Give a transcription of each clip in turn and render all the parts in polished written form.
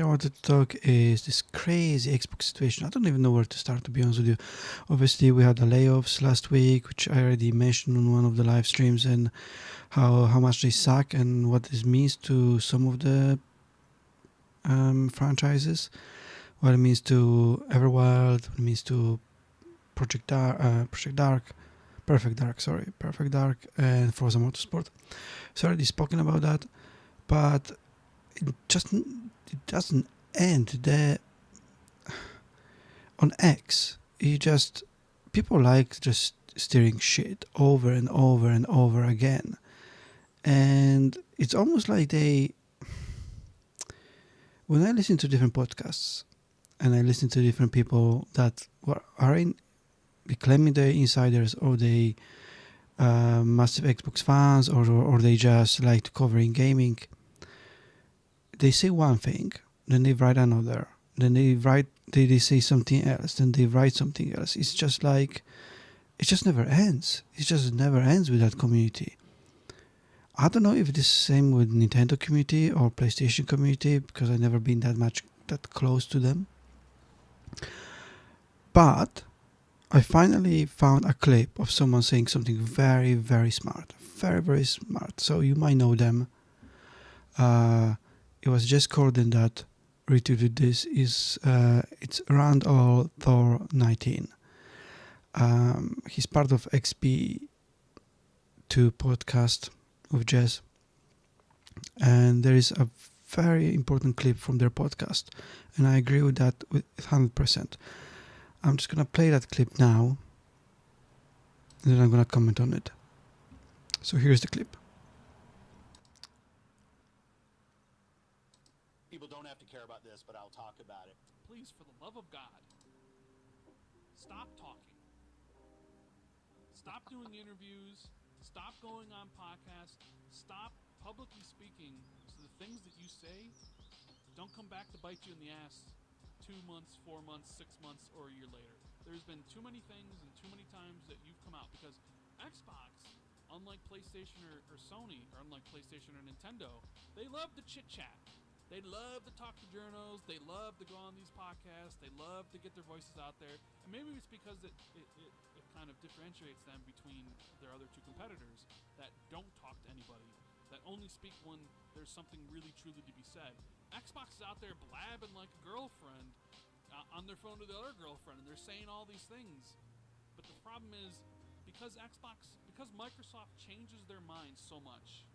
I wanted to talk is this crazy Xbox situation. I don't even know where to start, to be honest with you. Obviously, we had the layoffs last week, which I already mentioned on one of the live streams, and how much they suck and what this means to some of the franchises. What it means to Everwild, what it means to Perfect Dark, and Forza Motorsport. So I already spoken about that, but it doesn't end there on X. You just people like just steering shit over and over and over again, and it's almost like they. When I listen to different podcasts and I listen to different people that are claiming they're insiders or they massive Xbox fans or they just like to cover in gaming, they say one thing, then they write another, then they say something else, then they write something else. It's just like it just never ends. It just never ends with that community. I don't know if it is the same with Nintendo community or PlayStation community because I've never been that close to them. But I finally found a clip of someone saying something very, very smart. Very, very smart. So you might know them. It was Jess Corden that retweeted this. It's Randall Thor 19. He's part of XP2 podcast with Jess. And there is a very important clip from their podcast. And I agree with that with 100%. I'm just going to play that clip now. And then I'm going to comment on it. So here's the clip. People don't have to care about this, but I'll talk about it. Please, for the love of God, stop talking. Stop doing interviews. Stop going on podcasts. Stop publicly speaking so the things that you say don't come back to bite you in the ass 2 months, 4 months, 6 months, or a year later. There's been too many things and too many times that you've come out because Xbox, unlike PlayStation or Sony, or unlike PlayStation or Nintendo, they love to chit-chat. They love to talk to journals. They love to go on these podcasts. They love to get their voices out there. And maybe it's because it kind of differentiates them between their other two competitors that don't talk to anybody, that only speak when there's something really truly to be said. Xbox is out there blabbing like a girlfriend on their phone to the other girlfriend, and they're saying all these things. But the problem is, because Microsoft changes their minds so much,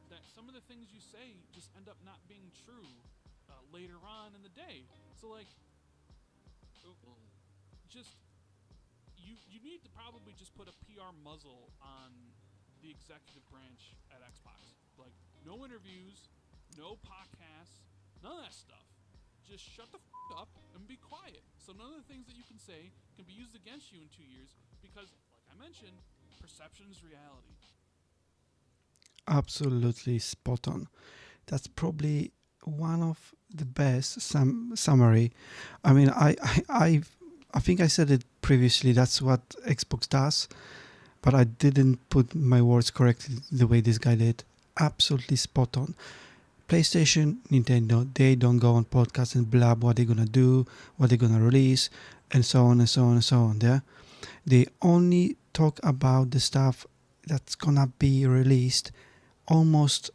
that some of the things you say just end up not being true later on in the day. So you need to probably just put a PR muzzle on the executive branch at Xbox. Like, no interviews, no podcasts, none of that stuff. Just shut the up and be quiet. So none of the things that you can say can be used against you in 2 years because, like I mentioned, perception is reality. Absolutely spot on. That's probably one of the best summary. I mean, I think I said it previously. That's what Xbox does, but I didn't put my words correctly the way this guy did. Absolutely spot on. PlayStation, Nintendo, they don't go on podcasts and blab what they're gonna do, what they're gonna release, and so on and so on and so on. Yeah, they only talk about the stuff that's gonna be released almost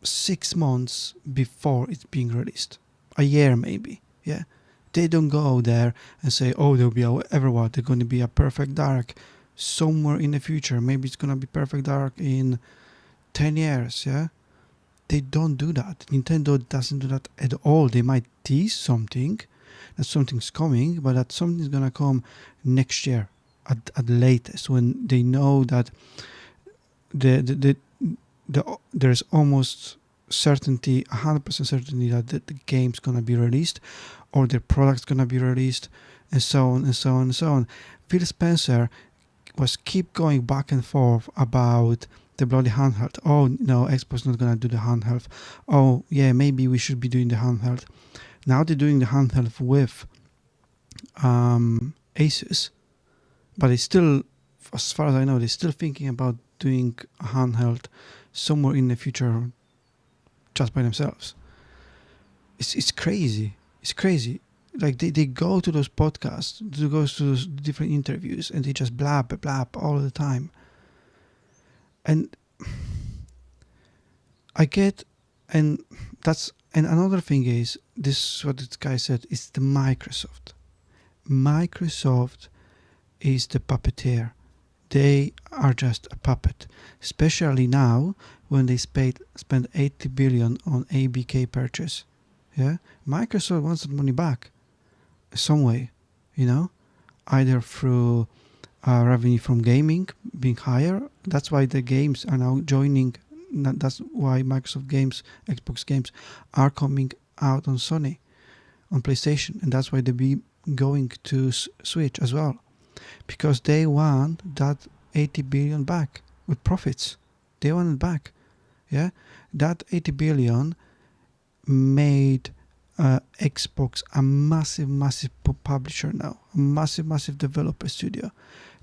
6 months before it's being released, a year maybe. Yeah, they don't go there and say, oh, there'll be Everwild, there's going to be a Perfect Dark somewhere in the future, maybe it's going to be Perfect Dark in 10 years. Yeah, they don't do that. Nintendo doesn't do that at all. They might tease something that something's coming, but that something's going to come next year at the latest, when they know that there's almost certainty, 100% certainty that the game's gonna be released or the product's gonna be released, and so on and so on and so on. Phil Spencer was keep going back and forth about the bloody handheld. Oh no, Xbox not gonna do the handheld. Oh yeah, maybe we should be doing the handheld. Now they're doing the handheld with Asus, but it's still, as far as I know, they're still thinking about doing a handheld somewhere in the future just by themselves. it's crazy. It's crazy. Like they go to those podcasts, to go to those different interviews, and they just blab all the time. And I get, and another thing is, this is what this guy said, it's the Microsoft. Microsoft is the puppeteer. They are just a puppet, especially now when they spent 80 billion on ABK purchase. Yeah, Microsoft wants that money back some way, either through revenue from gaming being higher. That's why the games are now joining. That's why Microsoft games, Xbox games are coming out on Sony, on PlayStation, and that's why they'll be going to Switch as well, because they want that 80 billion back with profits. They want it back. Yeah, that 80 billion made Xbox a massive publisher now, a massive developer studio,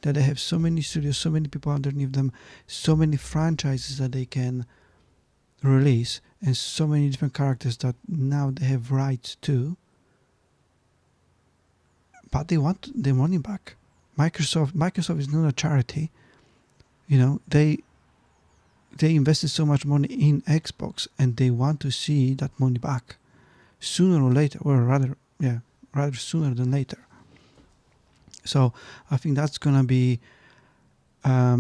that they have so many studios, so many people underneath them, so many franchises that they can release, and so many different characters that now they have rights to, but they want their money back. Microsoft is not a charity. They invested so much money in Xbox, and they want to see that money back sooner or later, or rather sooner than later. So I think that's gonna be a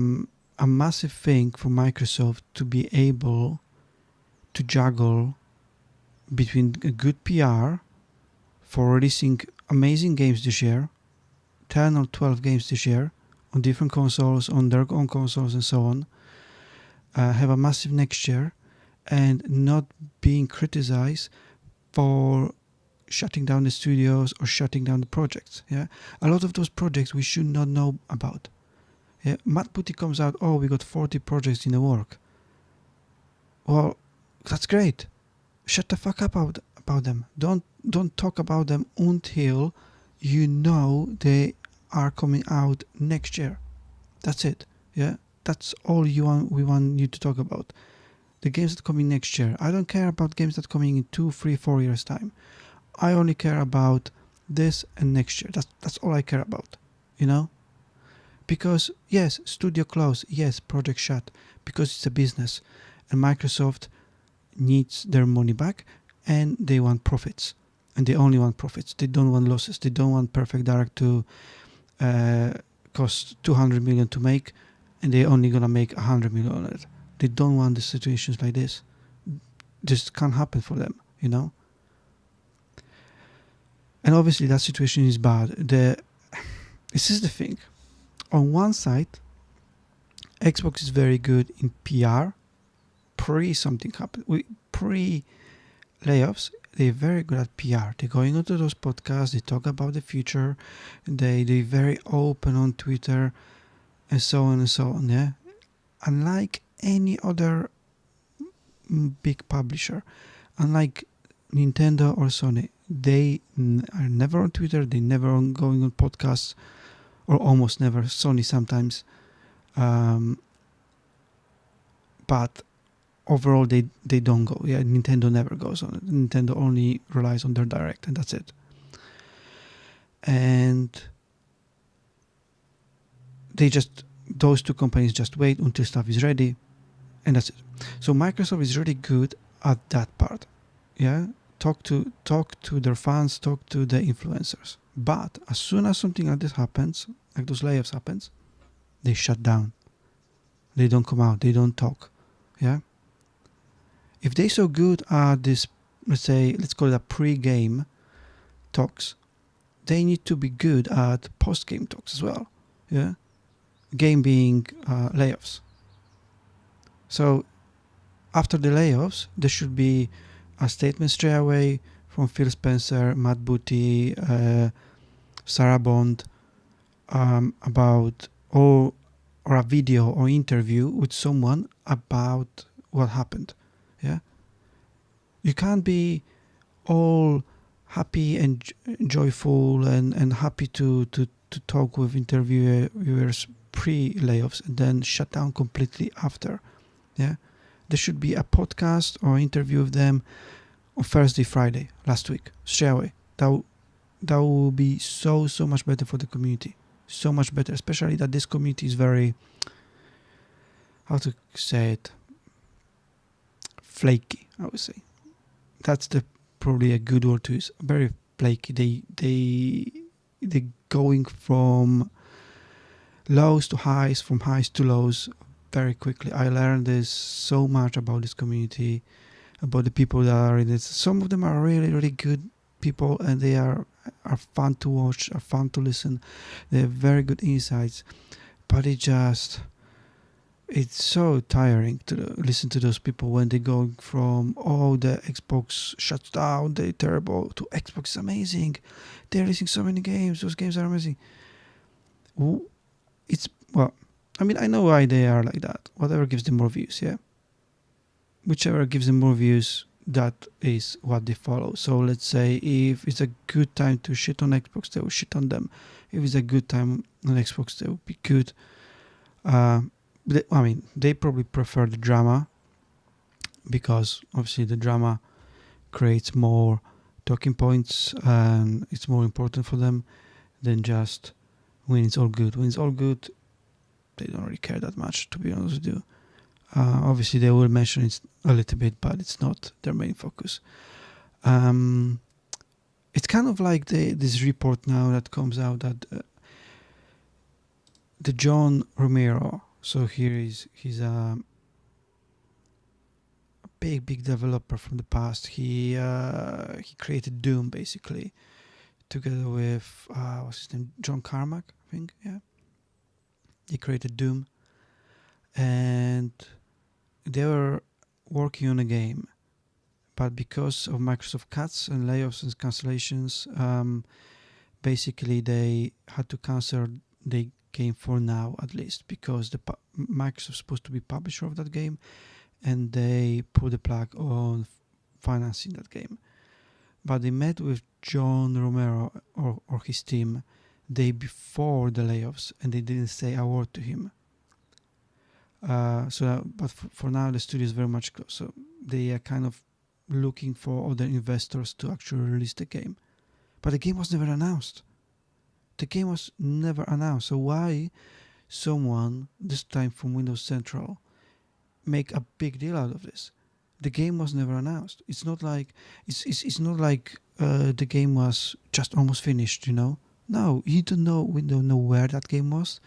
massive thing for Microsoft to be able to juggle between a good PR for releasing amazing games this year, 10 or 12 games this year on different consoles, on their own consoles and so on, have a massive next year, and not being criticized for shutting down the studios or shutting down the projects. Yeah, a lot of those projects we should not know about. Yeah, Matt Booty comes out, oh, we got 40 projects in the work. Well, that's great. Shut the fuck up about them. Don't talk about them until you know they are coming out next year. That's it. Yeah, that's all we want you to talk about. The games that are coming next year. I don't care about games that are coming in 2, 3, 4 years time. I only care about this and next year. That's all I care about, Because yes, studio close, yes, project shut, because it's a business, and Microsoft needs their money back, and they want profits, and they only want profits. They don't want losses. They don't want Perfect Dark to cost 200 million to make, and they're only gonna make 100 million on it. They don't want the situations like this. Just can't happen for them, And obviously that situation is bad. This is the thing. On one side, Xbox is very good in PR. Something happened. Pre-layoffs, they're very good at PR. They're going onto those podcasts, they talk about the future, they're very open on Twitter, and so on, yeah? Unlike any other big publisher, unlike Nintendo or Sony, they are never on Twitter, they never going on podcasts, or almost never. Sony sometimes, but overall they don't go. Yeah, Nintendo never goes on it. Nintendo only relies on their Direct, and that's it. And those two companies just wait until stuff is ready, and that's it. So Microsoft is really good at that part. Yeah, talk to their fans, talk to the influencers. But as soon as something like this happens, like those layoffs happens, they shut down. They don't come out. They don't talk. Yeah. If they're so good at this, let's call it a pre-game talks, they need to be good at post-game talks as well. Yeah. Game being layoffs. So after the layoffs, there should be a statement straight away from Phil Spencer, Matt Booty, Sarah Bond, about or a video or interview with someone about what happened. Yeah, you can't be all happy and joyful and happy to talk with interviewers pre-layoffs and then shut down completely after. Yeah, there should be a podcast or interview of them on Thursday, Friday, last week, straight away. That will be so much better for the community, so much better, especially that this community is very, how to say it, flaky, I would say. That's probably a good word to use. Very flaky. They going from lows to highs, from highs to lows very quickly. I learned this so much about this community, about the people that are in it. Some of them are really good people, and they are fun to watch, are fun to listen. They have very good insights, but it's so tiring to listen to those people when they go from, oh, the Xbox shuts down, they're terrible, to Xbox is amazing, they're releasing so many games, those games are amazing. I know why they are like that. Whatever gives them more views, yeah? Whichever gives them more views, that is what they follow. So let's say if it's a good time to shit on Xbox, they will shit on them. If it's a good time on Xbox, they will be good. They probably prefer the drama, because obviously the drama creates more talking points and it's more important for them than just when it's all good. When it's all good, they don't really care that much, to be honest with you. Obviously they will mention it a little bit, but it's not their main focus. It's kind of like this report now that comes out that the John Romero, so he's a big developer from the past. He created Doom basically, together with what's his name, John Carmack, I think. Yeah, he created Doom, and they were working on a game, but because of Microsoft cuts and layoffs and cancellations, basically they had to cancel the game for now, at least, because Microsoft's supposed to be publisher of that game, and they pulled the plug on financing that game. But they met with John Romero or his team day before the layoffs, and they didn't say a word to him. But for now the studio is very much closed, so they are kind of looking for other investors to actually release the game. But the game was never announced. So why someone, this time from Windows Central, make a big deal out of this? The game was never announced. It's not like the game was just almost finished, you know. No, we don't know where that game was.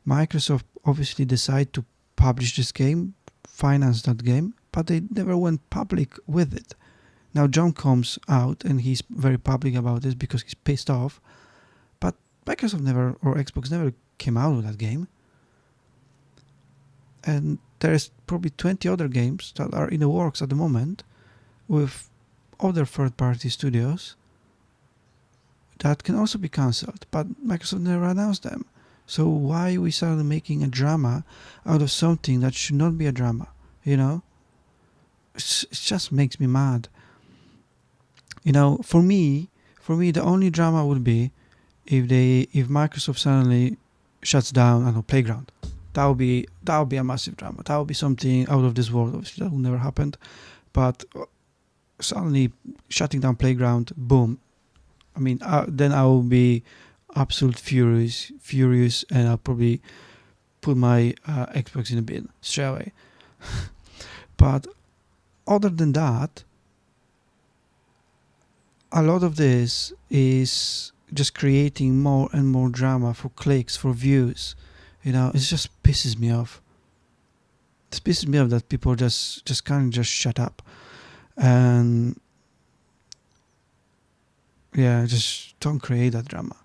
Microsoft obviously decided to publish this game, finance that game, but they never went public with it. Now John comes out and he's very public about this because he's pissed off, but Microsoft never, or Xbox never came out with that game. And there's probably 20 other games that are in the works at the moment with other third-party studios that can also be cancelled, but Microsoft never announced them. So why we started making a drama out of something that should not be a drama, you know? It just makes me mad. You know, for me, the only drama would be if Microsoft suddenly shuts down, I don't know, Playground. That would be a massive drama. That would be something out of this world. Obviously, that will never happen. But suddenly shutting down Playground, boom. I mean, then I will be absolute furious, and I'll probably put my Xbox in a bin straight away. But other than that, a lot of this is just creating more and more drama for clicks, for views. You know, it just pisses me off. It pisses me off that people just can't just shut up. And yeah, just don't create that drama.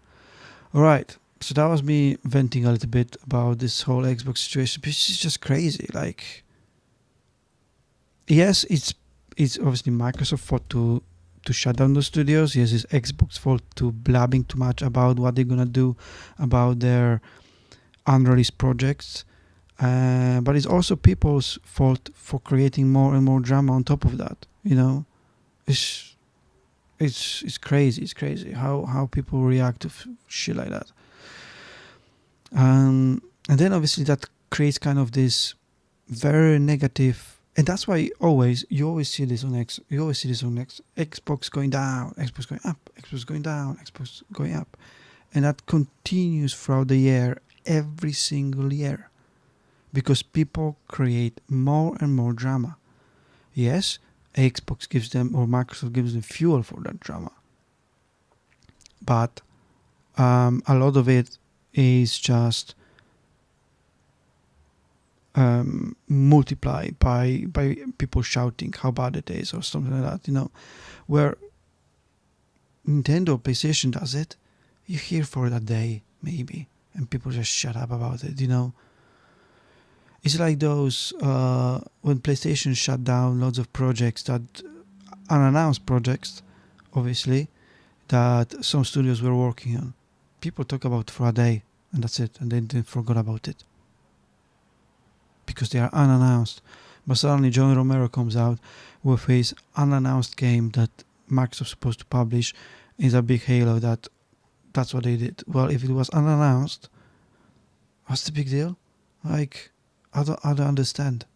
Alright, so that was me venting a little bit about this whole Xbox situation, which is just crazy. Like, yes, it's obviously Microsoft's fault to shut down the studios. Yes, it's Xbox's fault to blabbing too much about what they're gonna do about their unreleased projects. But it's also people's fault for creating more and more drama on top of that. You know, it's crazy. It's crazy how people react to shit like that. And then obviously that creates kind of this very negative And that's why you always see this on Xbox going down, Xbox going up, Xbox going down, Xbox going up, and that continues throughout the year, every single year, because people create more and more drama. Yes, Xbox gives them, or Microsoft gives them, fuel for that drama, but a lot of it is just multiplied by people shouting how bad it is or something like that, where Nintendo, PlayStation does it, you hear for that day maybe, and people just shut up about it. It's like those when PlayStation shut down loads of projects, that unannounced projects, obviously, that some studios were working on. People talk about it for a day, and that's it, and then forgot about it because they are unannounced. But suddenly John Romero comes out with his unannounced game that Microsoft's supposed to publish. Is a big Halo. That's what they did. Well, if it was unannounced, what's the big deal? Like, I don't understand.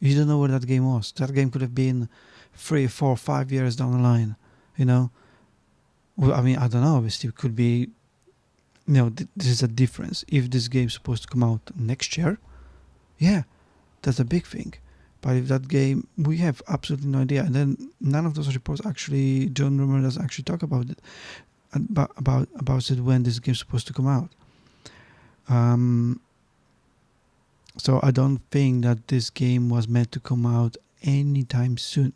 You don't know where that game was. That game could have been 3, 4, 5 years down the line. Well, I mean, I don't know. Obviously, it could be. This is a difference. If this game's supposed to come out next year, yeah, that's a big thing. But if that game, we have absolutely no idea. And then none of those reports actually, John Romero doesn't actually talk about it, about it when this game's supposed to come out. So I don't think that this game was meant to come out anytime soon.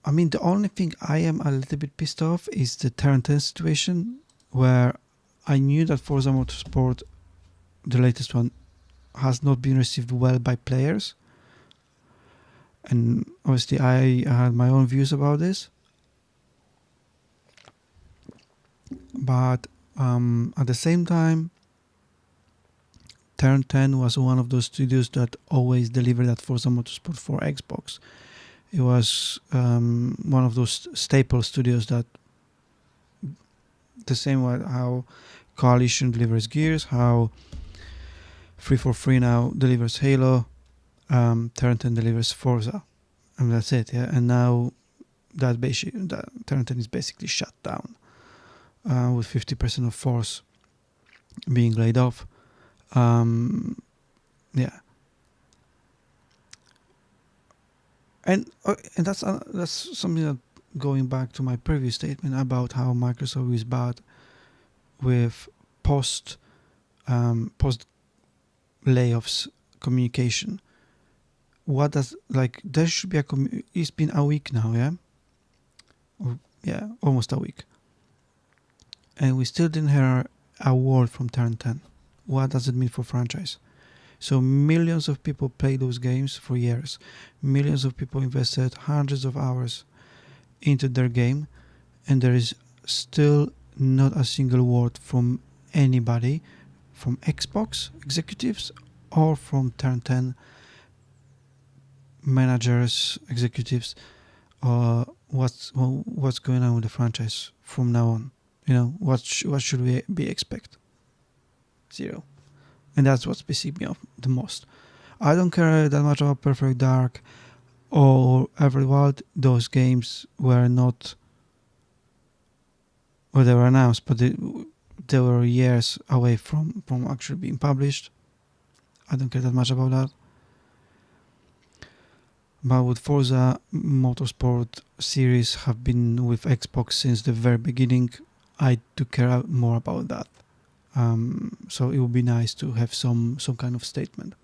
I mean, the only thing I am a little bit pissed off is the Turn 10 situation, where I knew that Forza Motorsport, the latest one, has not been received well by players. And obviously I had my own views about this. But at the same time, Turn 10 was one of those studios that always delivered that Forza Motorsport for Xbox. It was one of those staple studios that, the same way how Coalition delivers Gears, how 343 now delivers Halo, Turn 10 delivers Forza, and that's it. Yeah, and now that Turn 10 is basically shut down, with 50% of force being laid off. Yeah, and that's something that, going back to my previous statement about how Microsoft is bad with post layoffs communication. What does, like, there should be it's been a week now, yeah, almost a week, and we still didn't hear a word from Turn 10. What does it mean for franchise? So millions of people play those games for years. Millions of people invested hundreds of hours into their game, and there is still not a single word from anybody, from Xbox executives or from Turn 10 managers, executives, what's going on with the franchise from now on. What should we be expect? Zero. And that's what's pissing me off the most. I don't care that much about Perfect Dark or Everwild. Those games were not, well, they were announced, but they were years away from actually being published. I don't care that much about that. But with Forza Motorsport series have been with Xbox since the very beginning, I do care more about that. So it would be nice to have some kind of statement.